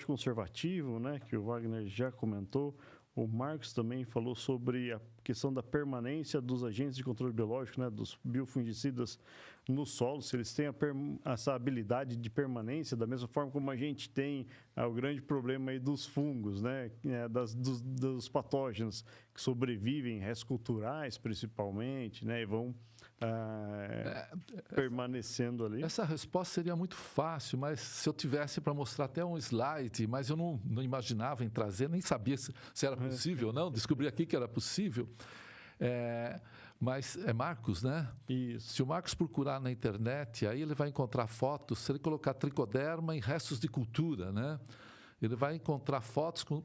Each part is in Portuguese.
biológico conservativo, né, que o Wagner já comentou. O Marcos também falou sobre a questão da permanência dos agentes de controle biológico, né, dos biofungicidas no solo, se eles têm essa habilidade de permanência, da mesma forma como a gente tem o grande problema aí dos fungos, né, dos patógenos que sobrevivem, restos culturais principalmente, né, e vão permanecendo ali. Essa resposta seria muito fácil, mas se eu tivesse para mostrar até um slide, mas eu não imaginava em trazer, nem sabia se era possível ou não, descobri aqui que era possível. Mas é Marcos, né? Isso. Se o Marcos procurar na internet, aí ele vai encontrar fotos, se ele colocar tricoderma em restos de cultura, né? Ele vai encontrar fotos com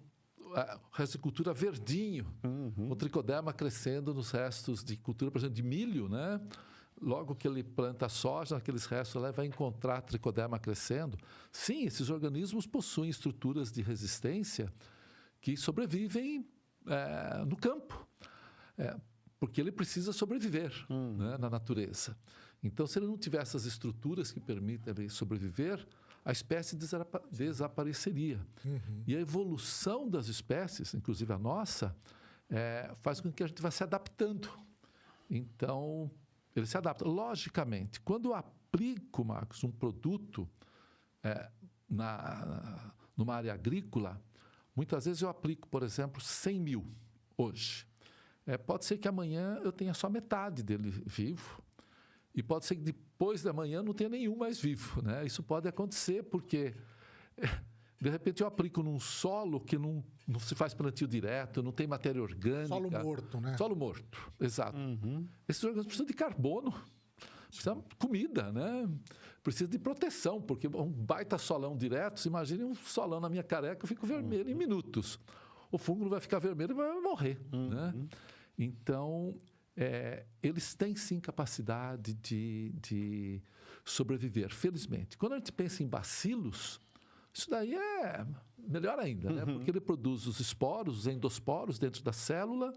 resto de cultura verdinho, o tricoderma crescendo nos restos de cultura, por exemplo, de milho, né? Logo que ele planta soja, naqueles restos lá, vai encontrar tricoderma crescendo. Sim, esses organismos possuem estruturas de resistência que sobrevivem no campo, porque ele precisa sobreviver, né, na natureza. Então, se ele não tiver essas estruturas que permitem ele sobreviver, a espécie desapareceria. E a evolução das espécies, inclusive a nossa, faz com que a gente vá se adaptando. Então, ele se adapta. Logicamente, quando eu aplico, Marcos, um produto numa área agrícola, muitas vezes eu aplico, por exemplo, 100 mil hoje. Pode ser que amanhã eu tenha só metade dele vivo. E pode ser que depois da manhã não tenha nenhum mais vivo, né? Isso pode acontecer porque, de repente, eu aplico num solo que não se faz plantio direto, não tem matéria orgânica. Solo morto, né? Solo morto, exato. Esses organismos precisam de carbono, precisam de comida, né? Precisam de proteção, porque um baita solão direto, se imagine um solão na minha careca, eu fico vermelho em minutos. O fungo não vai ficar vermelho e vai morrer, né? Então, eles têm sim capacidade de sobreviver, felizmente. Quando a gente pensa em bacilos, isso daí é melhor ainda, né? Porque ele produz os esporos, os endosporos dentro da célula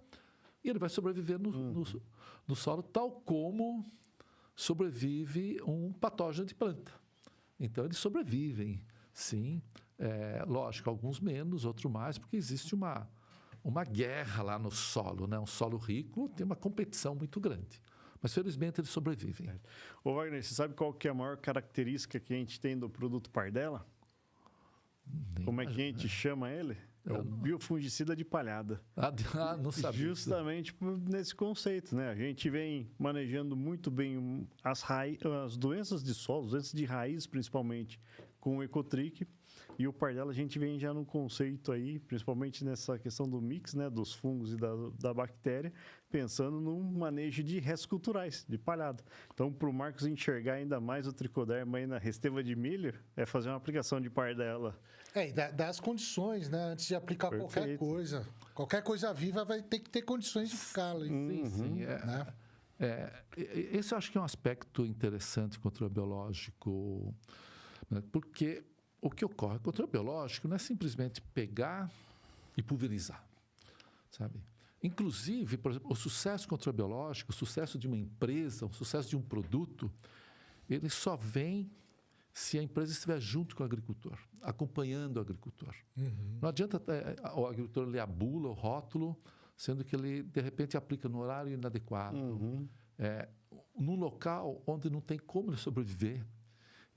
e ele vai sobreviver no solo, tal como sobrevive um patógeno de planta. Então, eles sobrevivem, sim. Lógico, alguns menos, outros mais, porque existe uma guerra lá no solo, né? Um solo rico tem uma competição muito grande. Mas, felizmente, eles sobrevivem. Ô, Wagner, você sabe qual que é a maior característica que a gente tem do produto Pardella? Como é que a gente chama ele? É o biofungicida de palhada. Não sabia. Justamente nesse conceito, né? A gente vem manejando muito bem as doenças de solo, doenças de raiz, principalmente, com o Ecotric. E o Pardella a gente vem já no conceito aí, principalmente nessa questão do mix, né, dos fungos e da bactéria, pensando num manejo de restos culturais, de palhada. Então, para o Marcos enxergar ainda mais o tricoderma aí na resteva de milho, é fazer uma aplicação de Pardella. E dá as condições, né, antes de aplicar qualquer coisa. Qualquer coisa viva vai ter que ter condições de ficar ali. Sim. Né? Esse eu acho que é um aspecto interessante contra o biológico, né, porque o que ocorre contra o biológico não é simplesmente pegar e pulverizar, sabe? Inclusive, por exemplo, o sucesso contra o biológico, o sucesso de uma empresa, o sucesso de um produto, ele só vem se a empresa estiver junto com o agricultor, acompanhando o agricultor. Não adianta o agricultor ler a bula, o rótulo, sendo que ele, de repente, aplica no horário inadequado, num local onde não tem como ele sobreviver.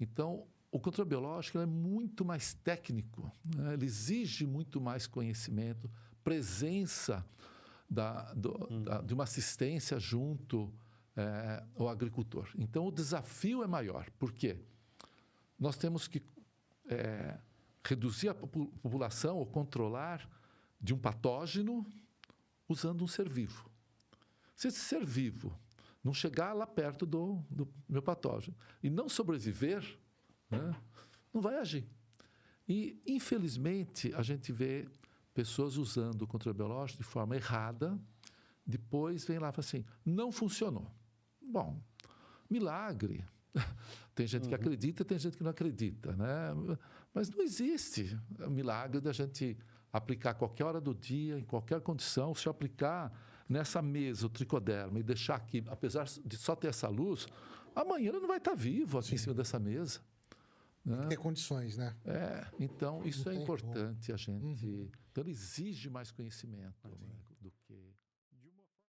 Então, o controle biológico é muito mais técnico, né? Ele exige muito mais conhecimento, presença de uma assistência junto ao agricultor. Então, o desafio é maior. Por quê? Nós temos que reduzir a população ou controlar de um patógeno usando um ser vivo. Se esse ser vivo não chegar lá perto do meu patógeno e não sobreviver, né, não vai agir. E, infelizmente, a gente vê pessoas usando o controle biológico de forma errada, depois vem lá e fala assim, não funcionou. Bom, milagre. Tem gente que acredita e tem gente que não acredita, né? Mas não existe milagre da gente aplicar a qualquer hora do dia, em qualquer condição. Se eu aplicar nessa mesa o tricoderma e deixar aqui, apesar de só ter essa luz, amanhã ele não vai estar vivo aqui em cima dessa mesa. Ter condições, né? Então isso é tem importante a gente. Então ele exige mais conhecimento. Né?